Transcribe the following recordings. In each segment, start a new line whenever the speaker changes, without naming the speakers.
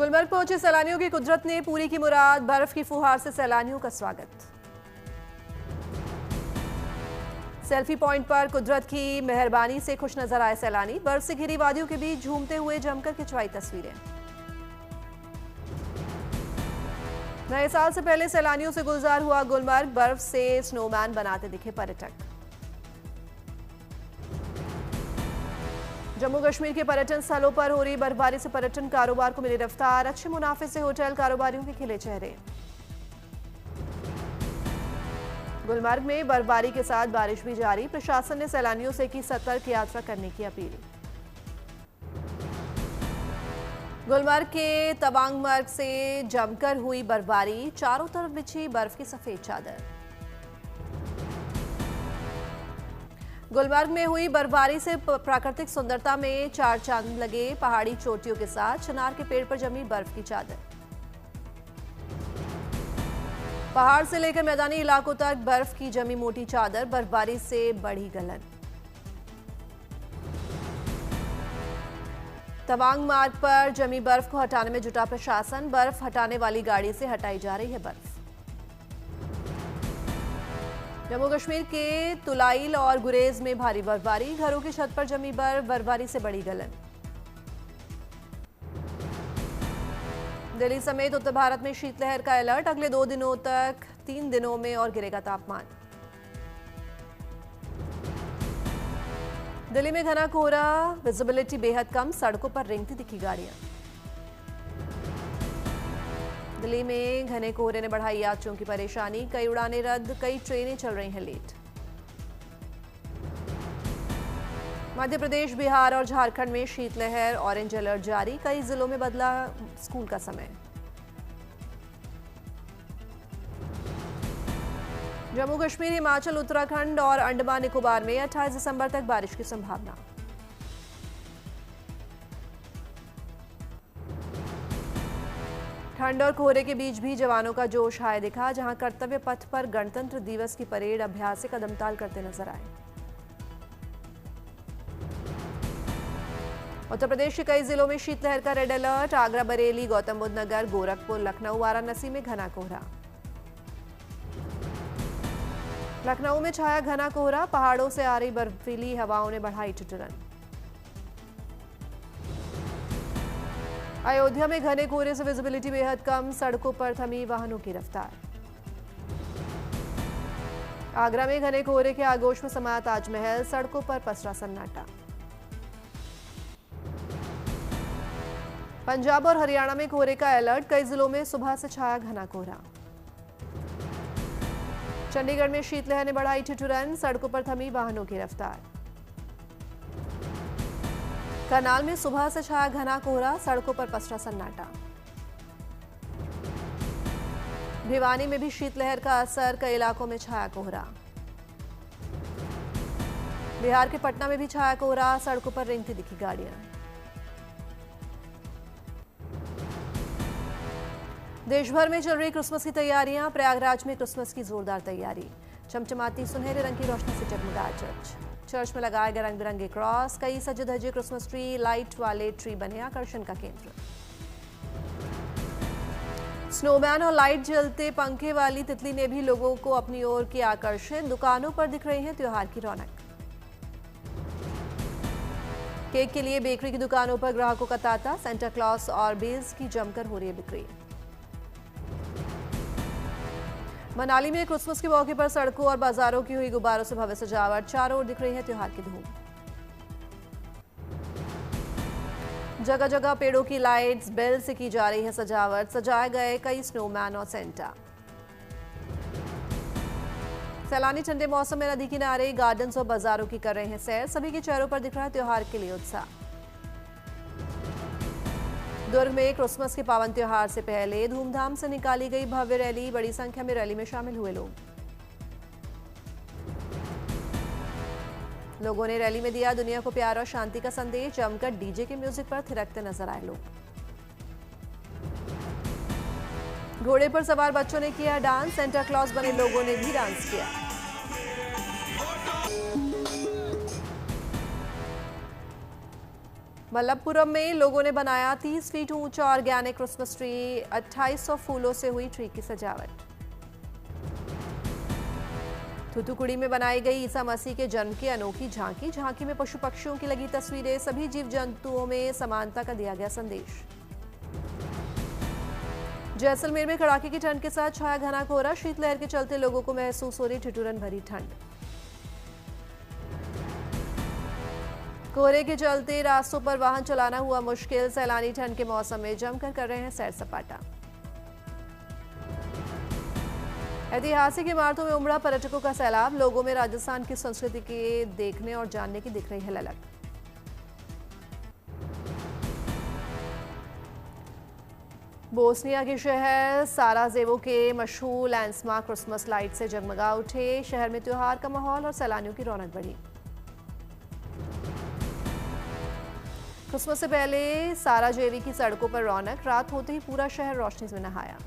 गुलमर्ग पहुंचे सैलानियों की कुदरत ने पूरी की मुराद, बर्फ की फुहार से सैलानियों का स्वागत। सेल्फी पॉइंट पर कुदरत की मेहरबानी से खुश नजर आए सैलानी, बर्फ से घिरी वादियों के बीच झूमते हुए जमकर खिंचवाई तस्वीरें। नए साल से पहले सैलानियों से गुलजार हुआ गुलमर्ग, बर्फ से स्नोमैन बनाते दिखे पर्यटक। जम्मू कश्मीर के पर्यटन स्थलों पर हो रही बर्फबारी से पर्यटन कारोबार को मिली रफ्तार, अच्छे मुनाफे से होटल कारोबारियों के खिले चेहरे। गुलमर्ग में बर्फबारी के साथ बारिश भी जारी, प्रशासन ने सैलानियों से की सतर्क यात्रा करने की अपील। गुलमर्ग के तवांग मर्ग से जमकर हुई बर्फबारी, चारों तरफ बिछी बर्फ की सफेद चादर। गुलमर्ग में हुई बर्फबारी से प्राकृतिक सुंदरता में चार चांद लगे, पहाड़ी चोटियों के साथ चिनार के पेड़ पर जमी बर्फ की चादर। पहाड़ से लेकर मैदानी इलाकों तक बर्फ की जमी मोटी चादर, बर्फबारी से बढ़ी गलन। तवांग मार्ग पर जमी बर्फ को हटाने में जुटा प्रशासन, बर्फ हटाने वाली गाड़ी से हटाई जा रही है बर्फ। जम्मू कश्मीर के तुलाइल और गुरेज में भारी बर्फबारी, घरों की छत पर जमी बर्फ, बर्फबारी से बड़ी गलन। दिल्ली समेत उत्तर भारत में शीतलहर का अलर्ट, अगले 2 दिनों तक 3 दिनों में और गिरेगा तापमान। दिल्ली में घना कोहरा, विजिबिलिटी बेहद कम, सड़कों पर रेंगती दिखी गाड़ियां। दिल्ली में घने कोहरे ने बढ़ाई यात्रियों की परेशानी, कई उड़ानें रद्द, कई ट्रेनें चल रही हैं लेट। मध्य प्रदेश, बिहार और झारखंड में शीतलहर, ऑरेंज अलर्ट जारी, कई जिलों में बदला स्कूल का समय। जम्मू कश्मीर, हिमाचल, उत्तराखंड और अंडमान निकोबार में 28 दिसंबर तक बारिश की संभावना। ठंड और कोहरे के बीच भी जवानों का जोश हाय दिखा, जहां कर्तव्य पथ पर गणतंत्र दिवस की परेड अभ्यास से कदमताल करते नजर आए। उत्तर प्रदेश के कई जिलों में शीतलहर का रेड अलर्ट, आगरा, बरेली, गौतम बुद्ध नगर, गोरखपुर, लखनऊ, वाराणसी में घना कोहरा। लखनऊ में छाया घना कोहरा, पहाड़ों से आ रही बर्फीली हवाओं ने बढ़ाई ठिठुरन। अयोध्या में घने कोहरे से विजिबिलिटी बेहद कम, सड़कों पर थमी वाहनों की रफ्तार। आगरा में घने कोहरे के आगोश में समाया ताजमहल, सड़कों पर पसरा सन्नाटा। पंजाब और हरियाणा में कोहरे का अलर्ट, कई जिलों में सुबह से छाया घना कोहरा। चंडीगढ़ में शीतलहर ने बढ़ाई ठिठुरन, सड़कों पर थमी वाहनों की रफ्तार। करनाल में सुबह से छाया घना कोहरा, सड़कों पर पसरा सन्नाटा। भिवानी में भी शीतलहर का असर, कई इलाकों में छाया कोहरा। बिहार के पटना में भी छाया कोहरा, सड़कों पर रेंगती दिखी गाड़ियां। देश भर में चल रही क्रिसमस की तैयारियां, प्रयागराज में क्रिसमस की जोरदार तैयारी, चमचमाती सुनहरे रंग की रोशनी से जगमगा चर्च में लगाए गए रंग बिरंगे क्रॉस, कई सजे धजे क्रिसमस ट्री, लाइट वाले ट्री बने आकर्षण का केंद्र। स्नोमैन और लाइट जलते पंखे वाली तितली ने भी लोगों को अपनी ओर किया आकर्षित, दुकानों पर दिख रही है त्योहार की रौनक। केक के लिए बेकरी की दुकानों पर ग्राहकों का तांता, सेंटा क्लॉज और बेल्स की जमकर हो रही है बिक्री। मनाली में क्रिसमस के मौके पर सड़कों और बाजारों की हुई गुब्बारों से भव्य सजावट, चारों ओर दिख रही है त्योहार की धूम। जगह जगह पेड़ों की लाइट्स, बेल से की जा रही है सजावट, सजाए गए कई स्नोमैन और सेंटा। सैलानी ठंडे मौसम में नदी किनारे, गार्डन्स और बाजारों की कर रहे हैं सैर, सभी के चेहरों पर दिख रहा है त्योहार के लिए उत्साह। दुर्ग में क्रिसमस के पावन त्योहार से पहले धूमधाम से निकाली गई भव्य रैली, बड़ी संख्या में रैली में शामिल हुए लोगों ने रैली में दिया दुनिया को प्यार और शांति का संदेश, जमकर डीजे के म्यूजिक पर थिरकते नजर आए लोग। घोड़े पर सवार बच्चों ने किया डांस, सेंटा क्लॉज बने लोगों ने भी डांस किया। मलप्पुरम में लोगों ने बनाया 30 फीट ऊंचा ऑर्गेनिक क्रिसमस ट्री। 2800 फूलों से हुई ट्री की सजावट। थूथुकुड़ी में बनाई गई ईसा मसीह के जन्म की अनोखी झांकी। झांकी में पशु पक्षियों की लगी तस्वीरें। सभी जीव जंतुओं में समानता का दिया गया संदेश। जैसलमेर में कड़ाके की ठंड के साथ छाया घना कोहरा। शीतलहर के चलते लोगों को महसूस हो रही ठिठुरन भरी ठंड। कोहरे के चलते रास्तों पर वाहन चलाना हुआ मुश्किल। सैलानी ठंड के मौसम में जमकर कर रहे हैं सैर सपाटा। ऐतिहासिक इमारतों में उमड़ा पर्यटकों का सैलाब। लोगों में राजस्थान की संस्कृति के देखने और जानने की दिख रही है ललक। बोस्निया के शहर साराजेवो के मशहूर लैंडमार्क क्रिसमस लाइट से जगमगा उठे। शहर में त्योहार का माहौल और सैलानियों की रौनक बढ़ी। क्रिसमस से पहले साराजेवी की सड़कों पर रौनक। रात होते ही पूरा शहर रोशनी में नहाया।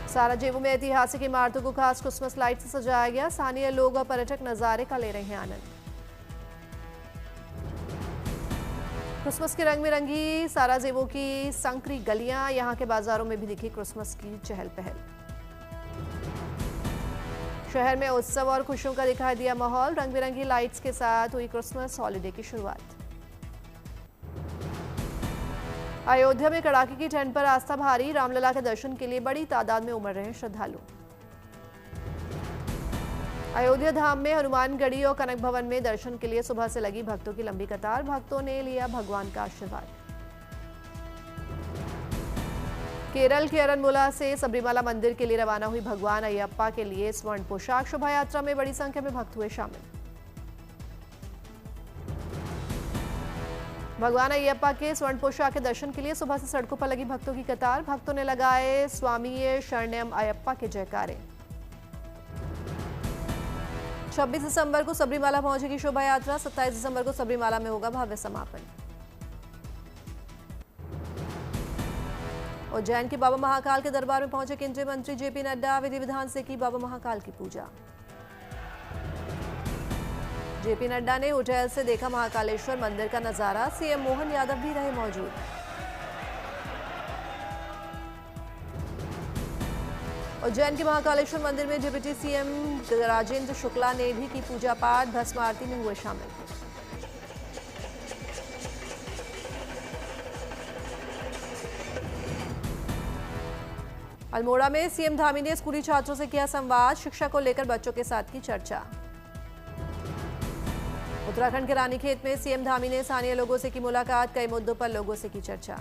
साराजेवो में ऐतिहासिक इमारतों को खास क्रिसमस लाइट से सजाया गया। स्थानीय लोग और पर्यटक नजारे का ले रहे हैं आनंद। क्रिसमस के रंग में रंगी साराजेवो की संकरी गलियां। यहां के बाजारों में भी दिखी क्रिसमस की चहल पहल। शहर में उत्सव और खुशियों का दिखाई दिया माहौल। रंग बिरंगी लाइट्स के साथ हुई क्रिसमस हॉलिडे की शुरुआत। अयोध्या में कड़ाके की ठंड पर आस्था भारी। रामलला के दर्शन के लिए बड़ी तादाद में उमड़ रहे हैं श्रद्धालु। अयोध्या धाम में हनुमानगढ़ी और कनक भवन में दर्शन के लिए सुबह से लगी भक्तों की लंबी कतार। भक्तों ने लिया भगवान का आशीर्वाद। केरल के अरनमुला से सबरीमाला मंदिर के लिए रवाना हुई भगवान अयप्पा के लिए स्वर्ण पोशाक शोभा यात्रा में बड़ी संख्या में भक्त हुए शामिल। भगवान अयप्पा के स्वर्ण पोशाक के दर्शन के लिए सुबह से सड़कों पर लगी भक्तों की कतार। भक्तों ने लगाए स्वामी शरणम अयप्पा के जयकारे। 26 दिसंबर को सबरीमाला पहुंचेगी शोभा यात्रा। 27 दिसंबर को सबरीमाला में होगा भव्य समापन। उज्जैन के बाबा महाकाल के दरबार में पहुंचे केंद्रीय मंत्री जेपी नड्डा। विधि विधान से की बाबा महाकाल की पूजा। जेपी नड्डा ने होटल से देखा महाकालेश्वर मंदिर का नजारा। सीएम मोहन यादव भी रहे मौजूद। उज्जैन के महाकालेश्वर मंदिर में डिप्टी सीएम राजेंद्र शुक्ला ने भी की पूजा पाठ। भस्म आरती में हुए शामिल। अल्मोड़ा में सीएम धामी ने स्कूली छात्रों से किया संवाद। शिक्षा को लेकर बच्चों के साथ की चर्चा। उत्तराखंड के रानीखेत में सीएम धामी ने स्थानीय लोगों से की मुलाकात। कई मुद्दों पर लोगों से की चर्चा।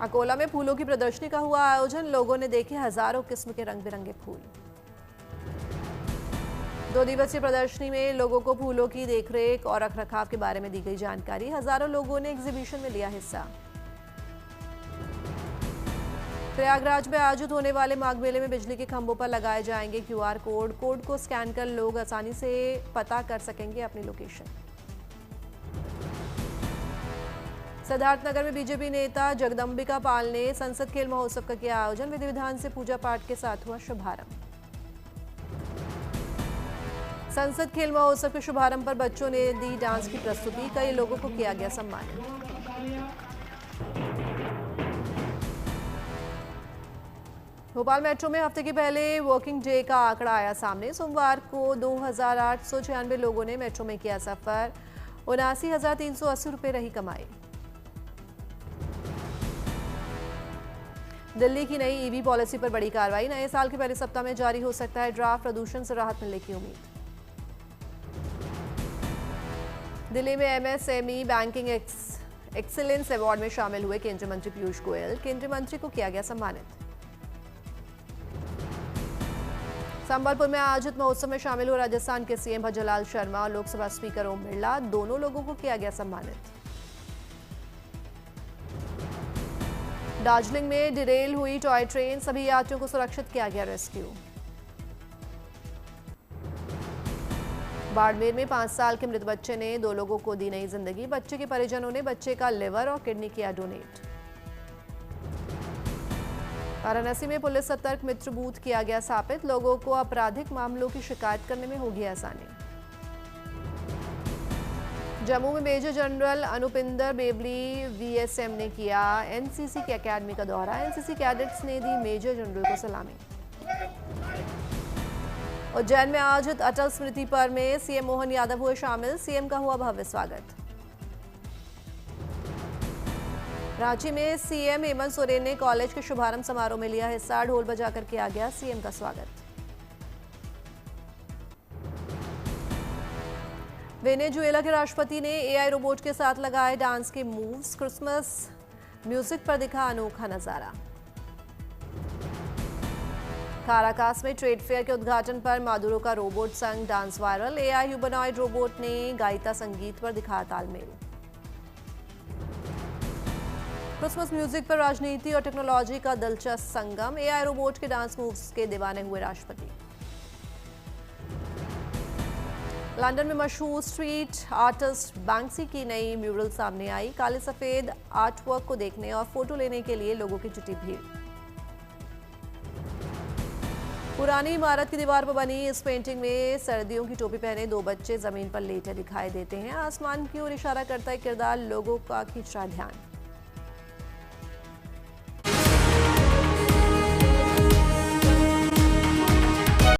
अकोला में फूलों की प्रदर्शनी का हुआ आयोजन। लोगों ने देखे हजारों किस्म के रंग बिरंगे फूल। 2 दिवसीय प्रदर्शनी में लोगों को फूलों की देखरेख और रखरखाव के बारे में दी गई जानकारी। हजारों लोगों ने एग्जीबिशन में लिया हिस्सा। प्रयागराज में आयोजित होने वाले माघ मेले में बिजली के खंभों पर लगाए जाएंगे क्यूआर कोड। कोड को स्कैन कर लोग आसानी से पता कर सकेंगे अपनी लोकेशन। सिद्धार्थनगर में बीजेपी नेता जगदंबिका पाल ने संसद खेल महोत्सव का किया आयोजन। विधि विधान से पूजा पाठ के साथ हुआ शुभारंभ। संसद खेल महोत्सव के शुभारंभ पर बच्चों ने दी डांस की प्रस्तुति। कई लोगों को किया गया सम्मानित। भोपाल मेट्रो में हफ्ते के पहले वर्किंग डे का आंकड़ा आया सामने। सोमवार को 2896 लोगों ने मेट्रो में किया सफर। 79,380 रुपये रही कमाई। दिल्ली की नई ईवी पॉलिसी पर बड़ी कार्रवाई। नए साल के पहले सप्ताह में जारी हो सकता है ड्राफ्ट। प्रदूषण से राहत मिलने की उम्मीद। दिल्ली में एमएसएमई बैंकिंग एक्सीलेंस अवार्ड में शामिल हुए केंद्रीय मंत्री पीयूष गोयल। केंद्रीय मंत्री को किया गया सम्मानित। संबलपुर में आयोजित महोत्सव में शामिल हुए राजस्थान के सीएम भजनलाल शर्मा और लोकसभा स्पीकर ओम बिरला। दोनों लोगों को किया गया सम्मानित। दार्जिलिंग में डिरेल हुई टॉय ट्रेन। सभी यात्रियों को सुरक्षित किया गया रेस्क्यू। बाड़मेर में 5 साल के मृत बच्चे ने 2 लोगों को दी नई जिंदगी। बच्चे के परिजनों ने बच्चे का लिवर और किडनी किया डोनेट। वाराणसी में पुलिस सतर्क मित्र बूथ किया गया स्थापित, लोगों को आपराधिक मामलों की शिकायत करने में होगी आसानी। जम्मू में major general Anupinder Beverly VSM ने किया एनसीसी की एकेडमी का दौरा, एनसीसी कैडेट्स ने दी मेजर जनरल को सलामी। उज्जैन में आयोजित अटल स्मृति पर्व में सीएम मोहन यादव हुए शामिल, सीएम का हुआ भव्य स्वागत। रांची में सीएम हेमंत सोरेन ने कॉलेज के शुभारंभ समारोह में लिया हिस्सा, ढोल बजाकर किया गया सीएम का स्वागत। वेनेजुएला के राष्ट्रपति ने एआई रोबोट के साथ लगाए डांस के मूव्स, क्रिसमस म्यूजिक पर दिखा अनोखा नजारा। काराकास में ट्रेड फेयर के उद्घाटन पर मादुरो का रोबोट संग dance viral, AI humanoid robot ने गायिका संगीत पर दिखाया तालमेल। क्रिसमस म्यूजिक पर राजनीति और टेक्नोलॉजी का दिलचस्प संगम, एआई रोबोट के डांस मूव्स के दीवाने हुए राष्ट्रपति। लंदन में मशहूर स्ट्रीट आर्टिस्ट बैंक्सी की नई म्यूरल सामने आई, काले सफेद आर्टवर्क को देखने और फोटो लेने के लिए लोगों की जुटी भीड़। पुरानी इमारत की दीवार पर बनी इस पेंटिंग में सर्दियों की टोपी पहने दो बच्चे जमीन पर लेटे दिखाई देते हैं, आसमान की ओर इशारा करता है किरदार लोगों का खींच रहा ध्यान।